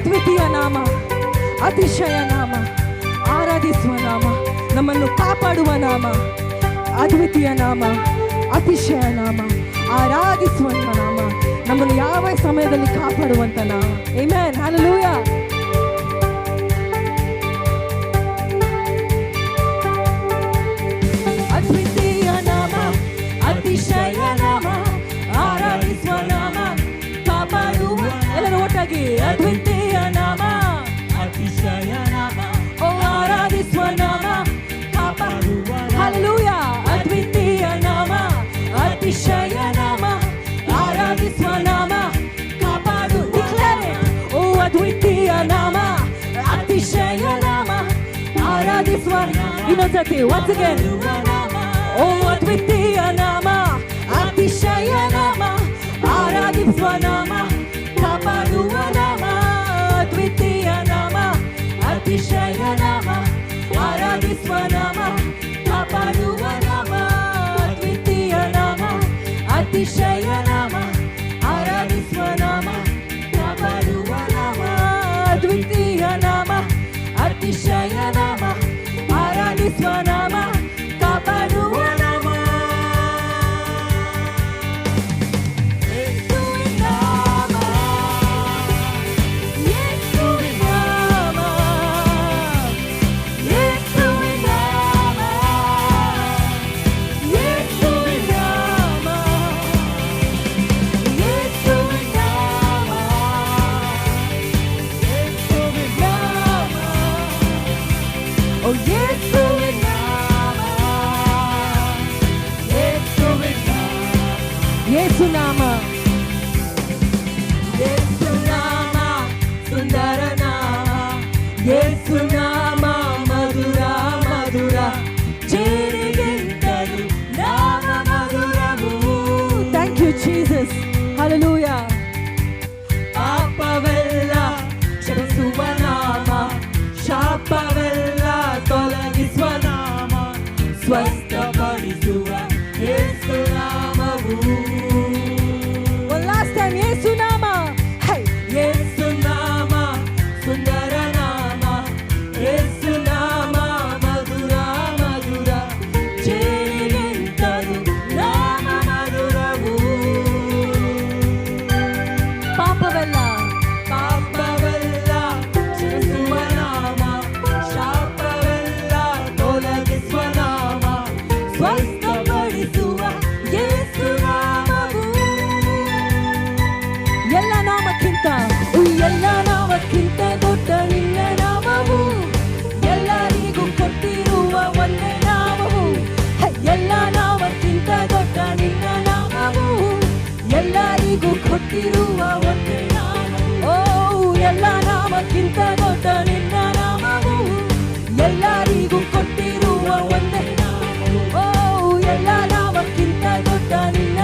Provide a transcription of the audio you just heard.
ಅದ್ವಿತೀಯ ನಾಮ, ಅತಿಶಯ ನಾಮ, ಆರಾಧಿಸುವ ನಾಮ, ನಮ್ಮನ್ನು ಕಾಪಾಡುವ ನಾಮ, ಅದ್ವಿತೀಯ ನಾಮ, ಅತಿಶಯ ನಾಮ, ಆರಾಧಿಸುವಂತ ನಾಮ, ನಮ್ಮನ್ನು ಯಾವ ಸಮಯದಲ್ಲಿ ಕಾಪಾಡುವಂತ ನಾಮ. Amen, hallelujah. ಅದ್ವಿತೀಯ ನಾಮ, ಅತಿಶಯ ನಾಮ, ಆರಾಧಿಸುವ ನಾಮ, ಕಾಪಾಡುವ, ಎಲ್ಲರೂ ಒಟ್ಟಾಗಿ ಅದ್ವಿತೀಯ ನಾಮ, ಅತಿಶಯ ನಾಮ, ಆರಾಧಿಸುವ ನಾಮ, ಕಾಪಾಡುವ, ಹಲ್ಲೆಲೂಯಾ. ಅದ್ವಿತೀಯ ನಾಮ, ಅತಿಶಯ ನಾಮ, ಆರಾಧಿಸುವ ನಾಮ, ಕಾಪಾಡು, ಡಿಕ್ಲೇರ್ ಇಟ್. ಓ ಅದ್ವಿತೀಯ ನಾಮ, ಅತಿಶಯ ನಾಮ, ಆರಾಧಿಸುವ, ಇನ್ನೊಂದ್ಸತಿ once again. ಓ ಅದ್ವಿತೀಯ ನಾಮ, ಅತಿಶಯ ನಾಮ, ಆರಾಧಿಸುವ ನಾಮ, ಕಾಪಾಡುವ ನಾಮ. ಅದ್ವಿತೀಯ ನಾಮ, ಅತಿಶಯ ನಾಮ, ಆರಾಧಿಸುವ ನಾಮ, ಕಾಪಾಡುವ ನಾಮ. ಅದ್ವಿತೀಯ ನಾಮ, ಅತಿಶಯ ನಾಮ, ಆರಾಧಿಸುವ ನಾಮ, ಕಾಪಾಡುವ ನಾಮ. ಅದ್ವಿತೀಯ ನಾಮ, ಅತಿಶಯ ನಾಮ, ಆರಾಧಿಸುವ ನಾಮ, ಕಾಪಾಡುವ ನಾಮ. ಯೇಸುವಿನ ನಾಮ, ಯೇಸುವಿನ ನಾಮ, ಯೇಸುವಿನ ನಾಮ, ಯೇಸುವಿನ ನಾಮ, ಯೇಸುವಿನ ನಾಮ, ಯೇಸುವಿನ ನಾಮ. ಓ ಯೇಸುವಿನ ನಾಮ, ಯೇಸುವಿನ ನಾಮ, ಯೇಸು ನಾಮ, ಯೇಸು ನಾಮ, ಸುಂದರ ನಾಮ, ಯೇಸು ನಾಮ, ಮಧುರ ಮಧುರ, ಜೇನಿಗಿಂತಲೂ ನಾಮ ಮಧುರವು. Thank you Jesus, hallelujah. ಪಾಪವೆಲ್ಲ ಕ್ಷಮಿಸುವ ನಾಮ, ಶಾಪವೆಲ್ಲ ತೊಲಗಿಸುವ ನಾಮ, ಸ್ವಸ್ಥಪಡಿಸುವ ಯೇಸು ನಾಮವು. One last time, ಯೇಸು ನಾಮ. Hey, ಯೇಸು ನಾಮ, ಸುಂದರ ನಾಮ, ಯೇಸು ನಾಮ, ಮಧುರ ಮಧುರ, ಜೇನಿಗಿಂತಲೂ ನಾಮ ಮಧುರವು. ಪಾಪವೆಲ್ಲ ಕ್ಷಮಿಸುವ ನಾಮ, ಶಾಪವೆಲ್ಲ ತೊಲಗಿಸುವ ನಾಮ, ಸ್ವಸ್ಥಪಡಿಸುವ ಯೇಸು ನಾಮವು. ಎಲ್ಲ ನಾಮಕ್ಕಿಂತ, ಎಲ್ಲ ನಾಮಕ್ಕಿಂತ ದೊಡ್ಡ ನಿನ್ನ ನಾಮವು, ಎಲ್ಲರಿಗೂ ಕೊಟ್ಟಿರುವ ಒಂದೇ ನಾಮವು. ಎಲ್ಲ ನಾಮಕ್ಕಿಂತ ದೊಡ್ಡ ನಿನ್ನ ನಾಮವು, ಎಲ್ಲರಿಗೂ ಕೊಟ್ಟಿರುವ ಒಂದೇ ನಾಮವು. ಓ ಎಲ್ಲ ನಾಮಕ್ಕಿಂತ ದೊಡ್ಡ ನಿನ್ನ ನಾಮವು, ಎಲ್ಲರಿಗೂ ಕೊಟ್ಟಿರುವ ಒಂದೇ ನಾಮವು. ಓ ಎಲ್ಲ ನಾಮಕ್ಕಿಂತ ದೊಡ್ಡ ನಿನ್ನ